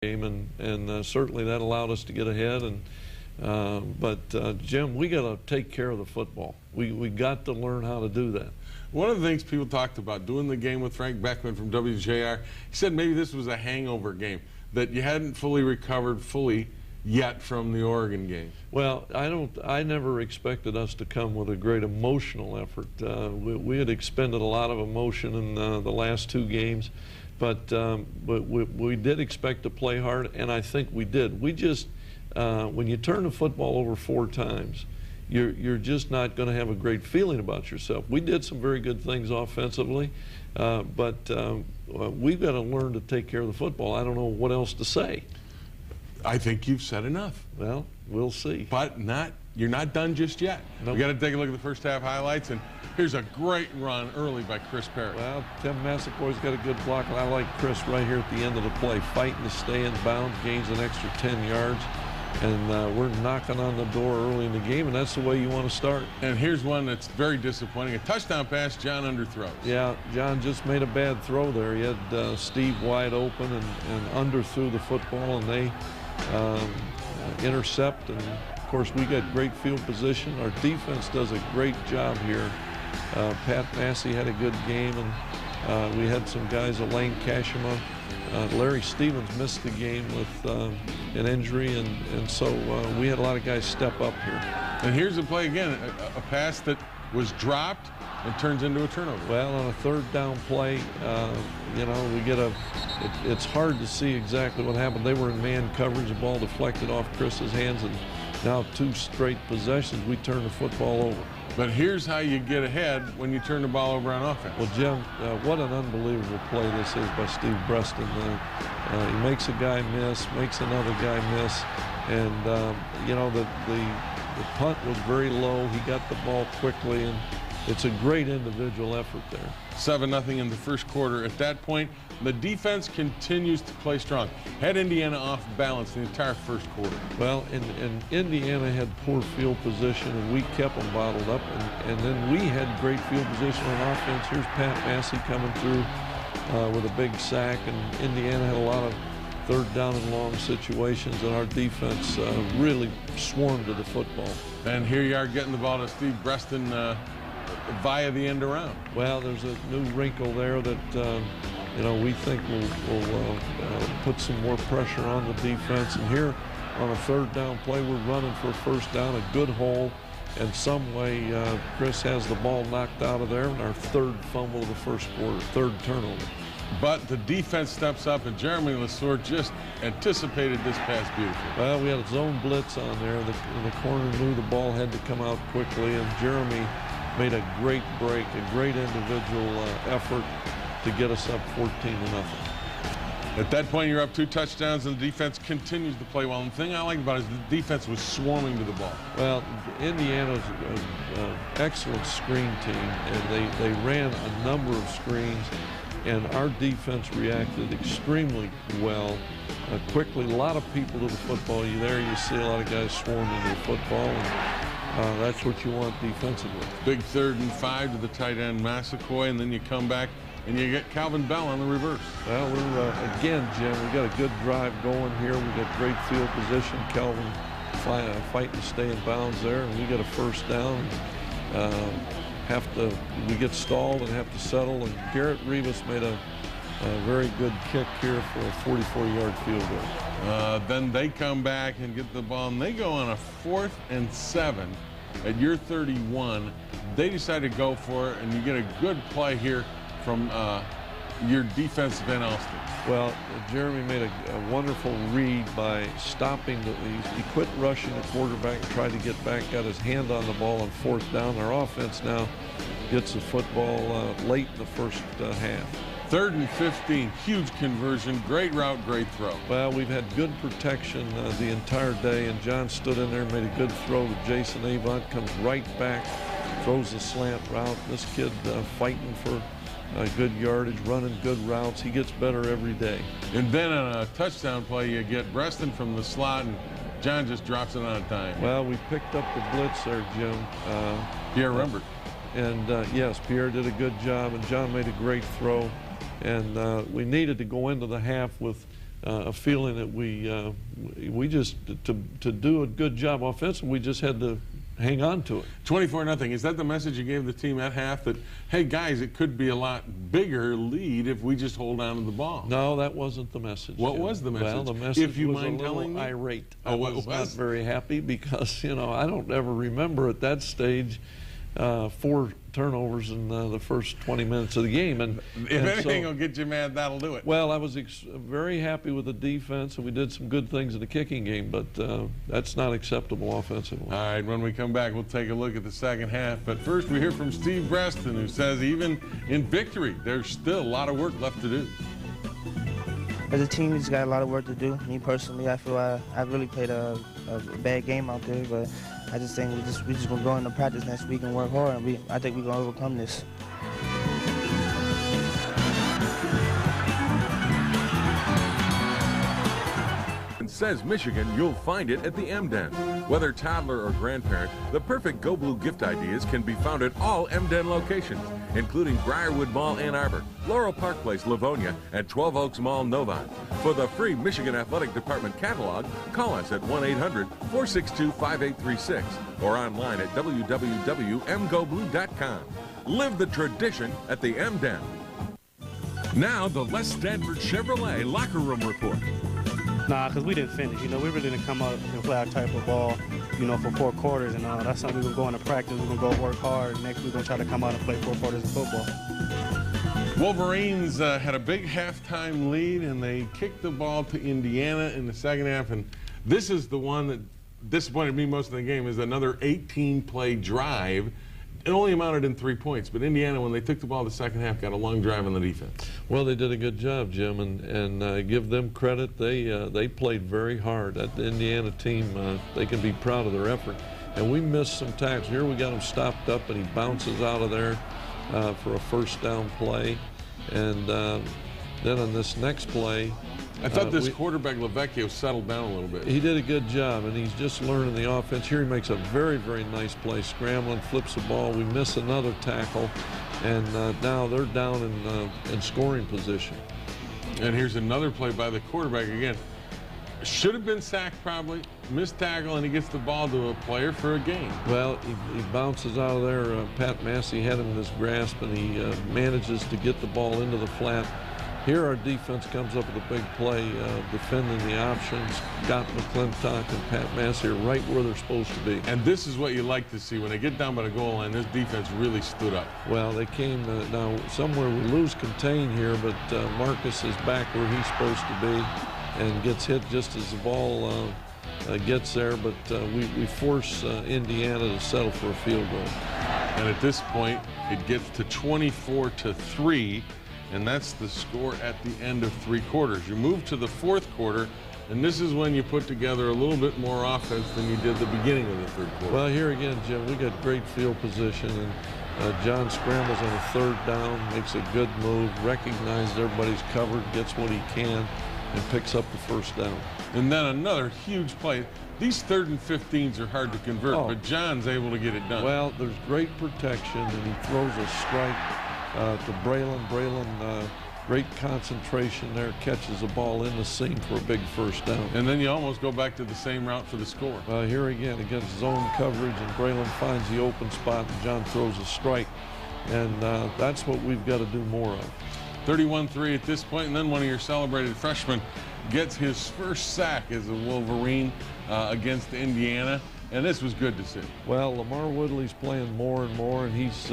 game, and certainly that allowed us to get ahead. But Jim, we got to take care of the football. We got to learn how to do that. One of the things people talked about doing the game with Frank Beckman from WJR, he said maybe this was a hangover game, that you hadn't fully recovered yet from the Oregon game. Well, I never expected us to come with a great emotional effort. We had expended a lot of emotion in the last two games, but we did expect to play hard, and I think we did. We just, when you turn the football over 4 times, you're just not going to have a great feeling about yourself. We did some very good things offensively, but we've got to learn to take care of the football. I don't know what else to say. I think you've said enough. Well, we'll see. But you're not done just yet. Nope. We got to take a look at the first half highlights, and here's a great run early by Chris Perry. Well, Tim Massaquoy's got a good block, and I like Chris right here at the end of the play, fighting to stay in bounds, gains an extra 10 yards, and we're knocking on the door early in the game, and that's the way you want to start. And here's one that's very disappointing. A touchdown pass, John underthrows. Yeah, John just made a bad throw there. He had Steve wide open and underthrew the football, and they intercept, and of course we got great field position. Our defense does a great job here. Pat Massey had a good game, and we had some guys, Elaine Kashima. Larry Stevens missed the game with an injury, and so we had a lot of guys step up here. And here's the play again, a pass that was dropped and turns into a turnover. Well, on a 3rd down play, you know, it's hard to see exactly what happened. They were in man coverage, the ball deflected off Chris's hands, and now 2 straight possessions, we turn the football over. But here's how you get ahead when you turn the ball over on offense. Well, Jim, what an unbelievable play this is by Steve Breston. He makes a guy miss, makes another guy miss, and you know, the punt was very low. He got the ball quickly, and it's a great individual effort there. 7-0 in the first quarter. At that point, the defense continues to play strong. Had Indiana off balance the entire first quarter. Well, and Indiana had poor field position, and we kept them bottled up, and then we had great field position on offense. Here's Pat Massey coming through with a big sack, and Indiana had a lot of 3rd down and long situations, and our defense really swarmed to the football. And here you are getting the ball to Steve Breston via the end around. Well, there's a new wrinkle there that you know, we think will put some more pressure on the defense. And here on a 3rd down play, we're running for a 1st down, a good hole, and some way Chris has the ball knocked out of there, and our 3rd fumble of the first quarter, 3rd turnover. But the defense steps up, and Jeremy Lesur just anticipated this pass beautifully. Well, we had a zone blitz on there. The corner knew the ball had to come out quickly, and Jeremy made a great break, a great individual effort to get us up 14-0. At that point, you're up 2 touchdowns, and the defense continues to play well. And the thing I like about it is the defense was swarming to the ball. Well, Indiana's an excellent screen team, and they ran a number of screens, and our defense reacted extremely well. Quickly, a lot of people to the football. You see a lot of guys swarming to the football, and that's what you want defensively. Big 3rd and 5 to the tight end Massaquoi, and then you come back and you get Calvin Bell on the reverse. Well, we're, again, Jim, we got a good drive going here. We got great field position. Calvin fighting to stay in bounds there, and we get a 1st down. We get stalled and have to settle, and Garrett Rivas made a very good kick here for a 44-yard field goal. Then they come back and get the ball, and they go on a 4th and 7 at your 31. They decide to go for it, and you get a good play here from your defensive end, Alston. Well, Jeremy made a wonderful read by stopping. He quit rushing the quarterback and tried to get back, got his hand on the ball on 4th down. Our offense now gets the football late in the first half. 3rd and 15, huge conversion, great route, great throw. Well, we've had good protection the entire day, and John stood in there and made a good throw to Jason Avant, comes right back, throws the slant route. This kid fighting for good yardage, running good routes. He gets better every day. And then on a touchdown play, you get Breston from the slot, and John just drops it on a dime. Well, we picked up the blitz there, Jim. Pierre Rembert. And yes, Pierre did a good job, and John made a great throw. And we needed to go into the half with a feeling that we just, to do a good job offensively, we just had to hang on to it. 24-0. Is that the message you gave the team at half, that, hey, guys, it could be a lot bigger lead if we just hold on to the ball? No, that wasn't the message. What Jim. was the message? Well, the message if you was mind a little telling me? irate. Oh, I what was not was? very happy because, you know, I don't ever remember at that stage 4 turnovers in the first 20 minutes of the game. And If anything will get you mad, that'll do it. well, I was very happy with the defense, and we did some good things in the kicking game, but that's not acceptable offensively. All right, when we come back, we'll take a look at the second half. But first, we hear from Steve Breston, who says even in victory, there's still a lot of work left to do. As a team, we just got a lot of work to do. Me personally, I feel I really played a bad game out there, but I just think we just gonna go into practice next week and work hard, and I think we're gonna overcome this. Says Michigan, you'll find it at the M-Den. Whether toddler or grandparent, the perfect Go Blue gift ideas can be found at all M-Den locations, including Briarwood Mall, Ann Arbor, Laurel Park Place, Livonia, and 12 Oaks Mall, Novi. For the free Michigan Athletic Department catalog, call us at 1-800-462-5836 or online at www.mgoblue.com. Live the tradition at the M-Den. Now, the Les Stanford Chevrolet Locker Room Report. Nah, because we didn't finish. You know, we really didn't come out and play our type of ball, you know, for 4 quarters. And that's something we're going to go into practice. We're going to go work hard. Next, we're going to try to come out and play 4 quarters of football. Wolverines had a big halftime lead, and they kicked the ball to Indiana in the second half. And this is the one that disappointed me most of the game, is another 18-play drive. It only amounted in 3 points, but Indiana, when they took the ball the second half, got a long drive on the defense. Well, they did a good job, Jim, and give them credit. They played very hard. That Indiana team, they can be proud of their effort. And we missed some tackles. Here we got him stopped up, and he bounces out of there for a first down play. And then on this next play, I thought this quarterback, Lavecchio, settled down a little bit. he did a good job, and he's just learning the offense. Here he makes a very, very nice play, scrambling, flips the ball. We miss another tackle, and now they're down in scoring position. And here's another play by the quarterback again. Should have been sacked probably, missed tackle, and he gets the ball to a player for a gain. Well, he bounces out of there. Pat Massey had him in his grasp, and he manages to get the ball into the flat. Here our defense comes up with a big play, defending the options. Got McClintock and Pat Massey are right where they're supposed to be. And this is what you like to see. When they get down by the goal line, this defense really stood up. Well, they came, now somewhere we lose contain here, but Marcus is back where he's supposed to be and gets hit just as the ball gets there, but we force Indiana to settle for a field goal. And at this point, it gets to 24-3. And that's the score at the end of 3 quarters. You move to the 4th quarter, and this is when you put together a little bit more offense than you did the beginning of the 3rd quarter. Well, here again, Jim, we got great field position, and John scrambles on a 3rd down, makes a good move, recognizes everybody's covered, gets what he can, and picks up the 1st down. And then another huge play. These 3rd and 15s are hard to convert, but John's able to get it done. Well, there's great protection, and he throws a strike to Braylon. Braylon, great concentration there, catches the ball in the seam for a big 1st down. And then you almost go back to the same route for the score. Here again, against zone coverage, and Braylon finds the open spot, and John throws a strike. And that's what we've got to do more of. 31-3 at this point, and then one of your celebrated freshmen gets his first sack as a Wolverine against Indiana. And this was good to see. Well, Lamar Woodley's playing more and more, and he's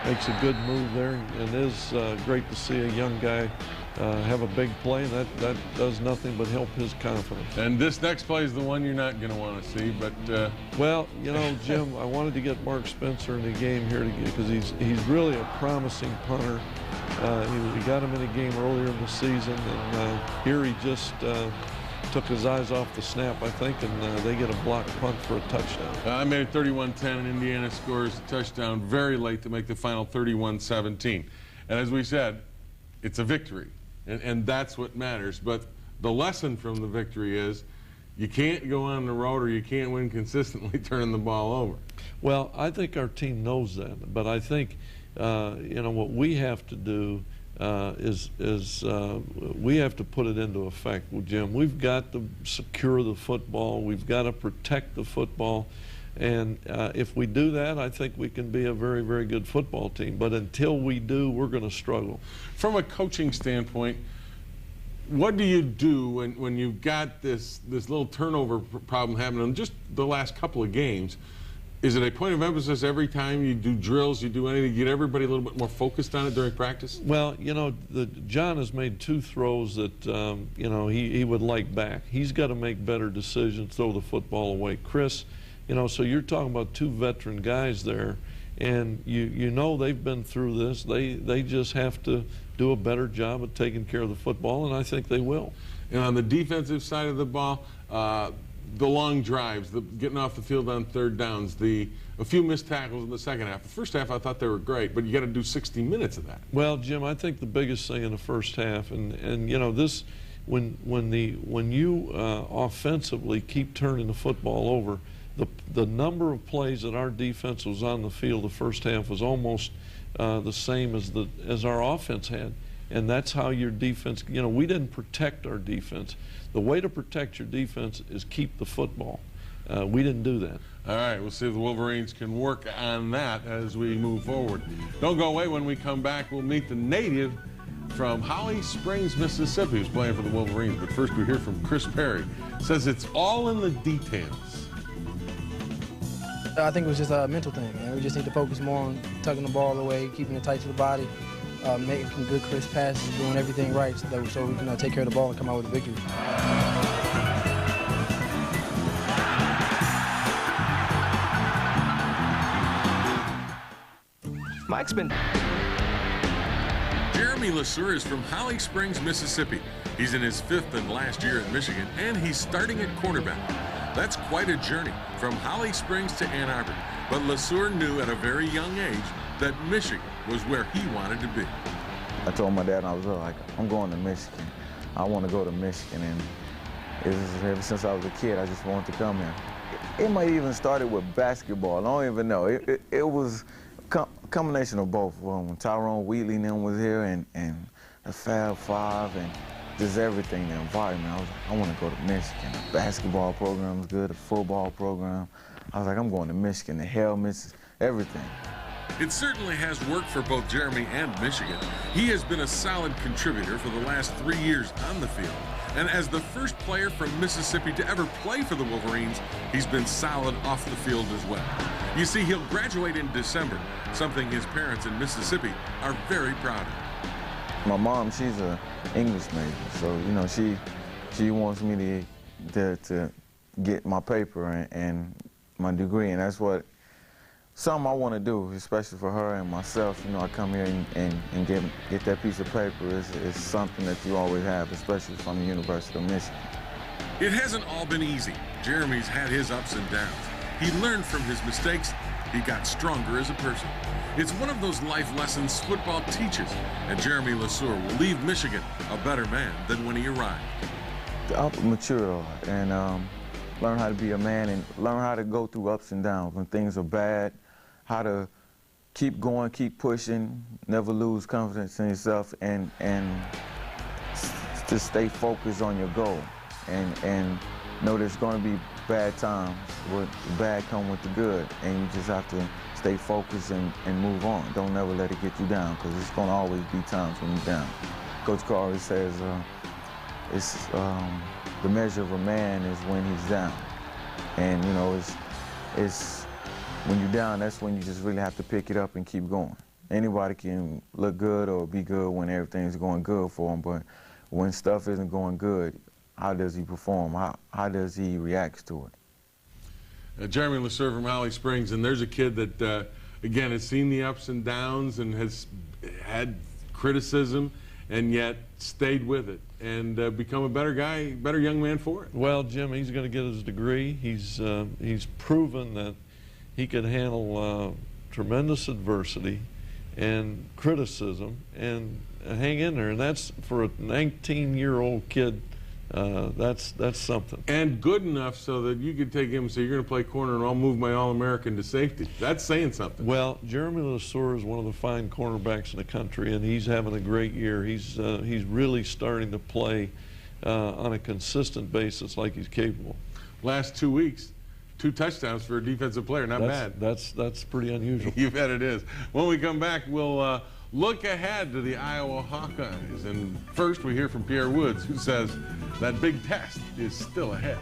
makes a good move there, and it is great to see a young guy have a big play, and that does nothing but help his confidence. And this next play is the one you're not going to want to see, but well, you know, Jim, I wanted to get Mark Spencer in the game here because he's really a promising punter. We got him in a game earlier in the season, and here he just took his eyes off the snap, I think, and they get a blocked punt for a touchdown. I made it 31-10, and Indiana scores a touchdown very late to make the final 31-17. And as we said, it's a victory, and that's what matters. But the lesson from the victory is you can't go on the road, or you can't win consistently turning the ball over. Well, I think our team knows that, but I think you know what we have to do we have to put it into effect. Well, Jim, we've got to secure the football. We've got to protect the football. And if we do that, I think we can be a very, very good football team. But until we do, we're going to struggle. From a coaching standpoint, what do you do when you've got this little turnover problem happening in just the last couple of games? Is it a point of emphasis every time you do drills, you do anything, you get everybody a little bit more focused on it during practice? Well, you know, John has made 2 throws that, you know, he would like back. He's got to make better decisions, throw the football away. Chris, you know, so you're talking about 2 veteran guys there, and you know they've been through this. They just have to do a better job of taking care of the football, and I think they will. And on the defensive side of the ball, the long drives, the getting off the field on 3rd downs, a few missed tackles in the second half. The first half I thought they were great, but you got to do 60 minutes of that. Well, Jim, I think the biggest thing in the first half, and you know this, when you offensively keep turning the football over, the number of plays that our defense was on the field the first half was almost the same as our offense had. And that's how your defense, you know, we didn't protect our defense. The way to protect your defense is keep the football. We didn't do that. All right, we'll see if the Wolverines can work on that as we move forward. Don't go away. When we come back, we'll meet the native from Holly Springs, Mississippi, who's playing for the Wolverines. But first, we hear from Chris Perry. Says it's all in the details. I think it was just a mental thing, man. We just need to focus more on tucking the ball away, keeping it tight to the body, making good crisp passes, doing everything right so we can take care of the ball and come out with a victory. Mike's been... Jeremy LeSueur is from Holly Springs, Mississippi. He's in his 5th and last year at Michigan, and he's starting at cornerback. That's quite a journey from Holly Springs to Ann Arbor. But LeSueur knew at a very young age that Michigan was where he wanted to be. I told my dad I was like, I'm going to Michigan. I want to go to Michigan. And ever since I was a kid, I just wanted to come here. It might even started with basketball. I don't even know. It was a combination of both. When Tyrone Wheatley and them was here and the Fab Five and just everything, the environment. I was like, I want to go to Michigan. The basketball program was good, the football program. I was like, I'm going to Michigan, the helmets, everything. It certainly has worked for both Jeremy and Michigan. He has been a solid contributor for the last 3 years on the field. And as the first player from Mississippi to ever play for the Wolverines, he's been solid off the field as well. You see, he'll graduate in December, something his parents in Mississippi are very proud of. My mom, she's an English major, so you know she wants me to get my paper and my degree, and that's something I want to do, especially for her and myself. You know, I come here and get that piece of paper. It's something that you always have, especially from the University of Michigan. It hasn't all been easy. Jeremy's had his ups and downs. He learned from his mistakes. He got stronger as a person. It's one of those life lessons football teaches, and Jeremy LeSueur will leave Michigan a better man than when he arrived. I'll mature and learn how to be a man and learn how to go through ups and downs when things are bad, how to keep going, keep pushing, never lose confidence in yourself, and just stay focused on your goal and know there's going to be bad times, with the bad come with the good, and you just have to stay focused and move on. Don't never let it get you down, because it's going to always be times when you're down. Coach Carr always says the measure of a man is when he's down. And, you know, it's when you're down, that's when you just really have to pick it up and keep going. Anybody can look good or be good when everything's going good for them, but when stuff isn't going good, how does he perform? How does he react to it? Jeremy LeSueur from Holly Springs, and there's a kid that, again, has seen the ups and downs and has had criticism and yet stayed with it and become a better guy, better young man for it. Well, Jim, he's going to get his degree. He's proven that he can handle tremendous adversity and criticism and hang in there. And that's for a 19-year-old kid that's something. And good enough so that you could take him and say, you're going to play corner and I'll move my All-American to safety. That's saying something. Well, Jeremy Lesur is one of the fine cornerbacks in the country, and he's having a great year. He's really starting to play on a consistent basis like he's capable. Last 2 weeks, 2 touchdowns for a defensive player. Not bad. That's pretty unusual. You bet it is. When we come back, we'll look ahead to the Iowa Hawkeyes. And first, we hear from Pierre Woods, who says that big test is still ahead.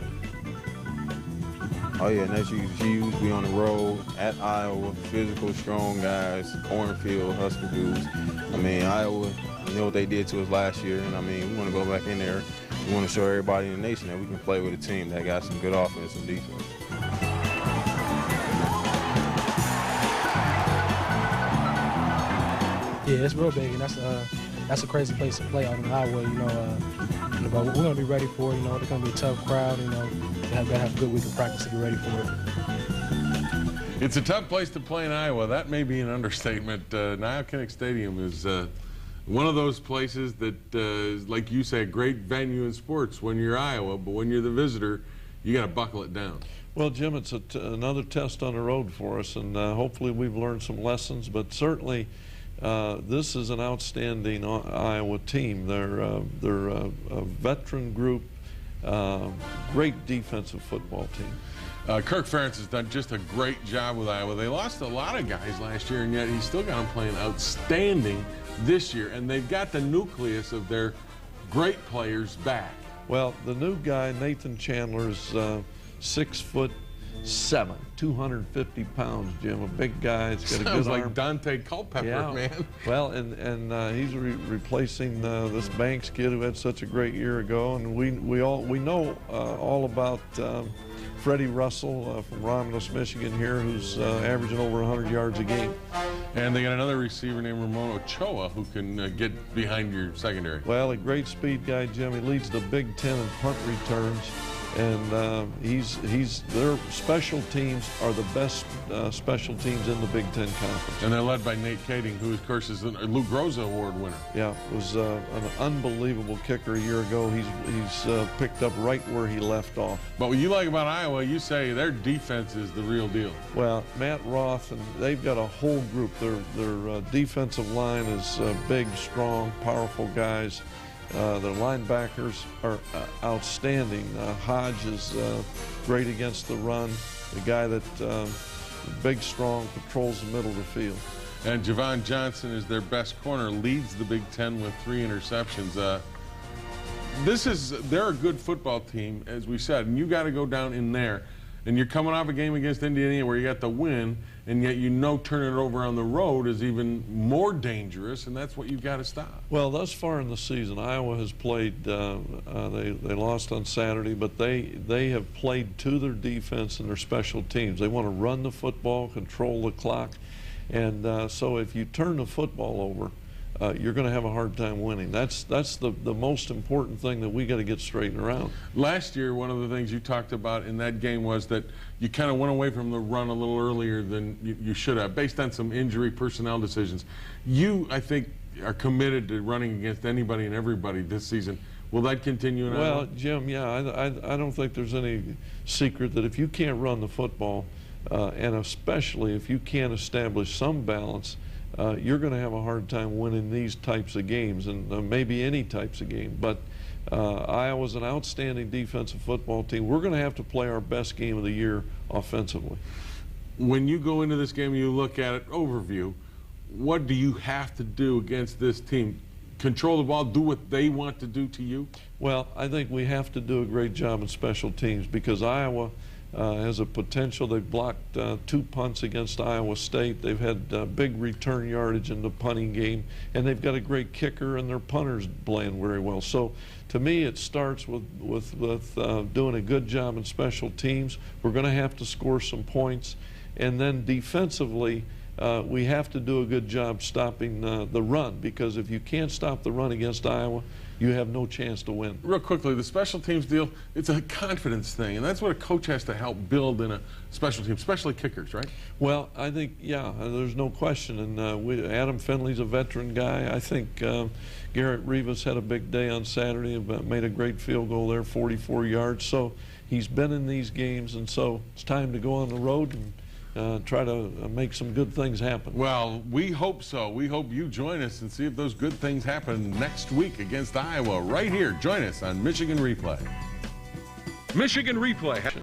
Oh yeah, next week is huge. We on the road at Iowa, physical, strong guys, cornfield, Husker dudes. I mean, Iowa, you know what they did to us last year, and I mean, we want to go back in there. We want to show everybody in the nation that we can play with a team that got some good offense and defense. Yeah, it's real big, and that's a crazy place to play out in Iowa. But we're gonna be ready for it. It's gonna be a tough crowd. We gotta have a good week of practice to be ready for it. It's a tough place to play in Iowa. That may be an understatement. Niall Kinnick Stadium is one of those places that is, like you say, a great venue in sports when you're Iowa, but when you're the visitor, you got to buckle it down. Well, Jim, it's another test on the road for us, and hopefully we've learned some lessons, but certainly this is an outstanding Iowa team. They're a veteran group, great defensive football team. Kirk Ferentz has done just a great job with Iowa. They lost a lot of guys last year, and yet he's still got them playing outstanding this year. And they've got the nucleus of their great players back. Well, the new guy, Nathan Chandler, is 6'7", 250 pounds, Jim. A big guy. He's got a good like arm. Dante Culpepper, yeah. man. Well, and he's replacing this Banks kid who had such a great year ago. And we know all about Freddie Russell from Romulus, Michigan here, who's averaging over 100 yards a game. And they got another receiver named Ramon Ochoa who can get behind your secondary. Well, a great speed guy, Jim. He leads the Big Ten in punt returns. And their special teams are the best special teams in the Big Ten Conference. And they're led by Nate Kading, who, of course, is a Lou Groza Award winner. Yeah, was an unbelievable kicker a year ago. He's picked up right where he left off. But what you like about Iowa, you say their defense is the real deal. Well, Matt Roth, and they've got a whole group. Their defensive line is big, strong, powerful guys. Their linebackers are outstanding. Hodge is great against the run. The guy that big, strong, patrols the middle of the field. And Javon Johnson is their best corner, leads the Big Ten with 3 interceptions. They're a good football team, as we said, and you got to go down in there. And you're coming off a game against Indiana where you got the win, and yet turning it over on the road is even more dangerous, and that's what you've got to stop. Well, thus far in the season, Iowa has played, they lost on Saturday, but they have played to their defense and their special teams. They want to run the football, control the clock, and so if you turn the football over, you're going to have a hard time winning. That's the most important thing that we got to get straightened around. Last year, one of the things you talked about in that game was that you kind of went away from the run a little earlier than you should have, based on some injury personnel decisions. You, I think, are committed to running against anybody and everybody this season. Will that continue? Well, Jim, yeah, I don't think there's any secret that if you can't run the football, and especially if you can't establish some balance, you're going to have a hard time winning these types of games, and maybe any types of game. But Iowa's an outstanding defensive football team. We're going to have to play our best game of the year offensively. When you go into this game and you look at it, overview, what do you have to do against this team? Control the ball, do what they want to do to you? Well, I think we have to do a great job in special teams because Iowa has a potential. They've blocked 2 punts against Iowa State. They've had big return yardage in the punting game, and they've got a great kicker, and their punters playing very well. So to me, it starts with doing a good job in special teams. We're going to have to score some points, and then defensively, we have to do a good job stopping the run, because if you can't stop the run against Iowa, you have no chance to win. Real quickly, the special teams deal, it's a confidence thing, and that's what a coach has to help build in a special team, especially kickers, right? Well, I think, yeah, there's no question. And Adam Finley's a veteran guy. I think Garrett Rivas had a big day on Saturday, made a great field goal there, 44 yards. So he's been in these games, and so it's time to go on the road and try to make some good things happen. Well, we hope so. We hope you join us and see if those good things happen next week against Iowa right here. Join us on Michigan Replay. Michigan Replay.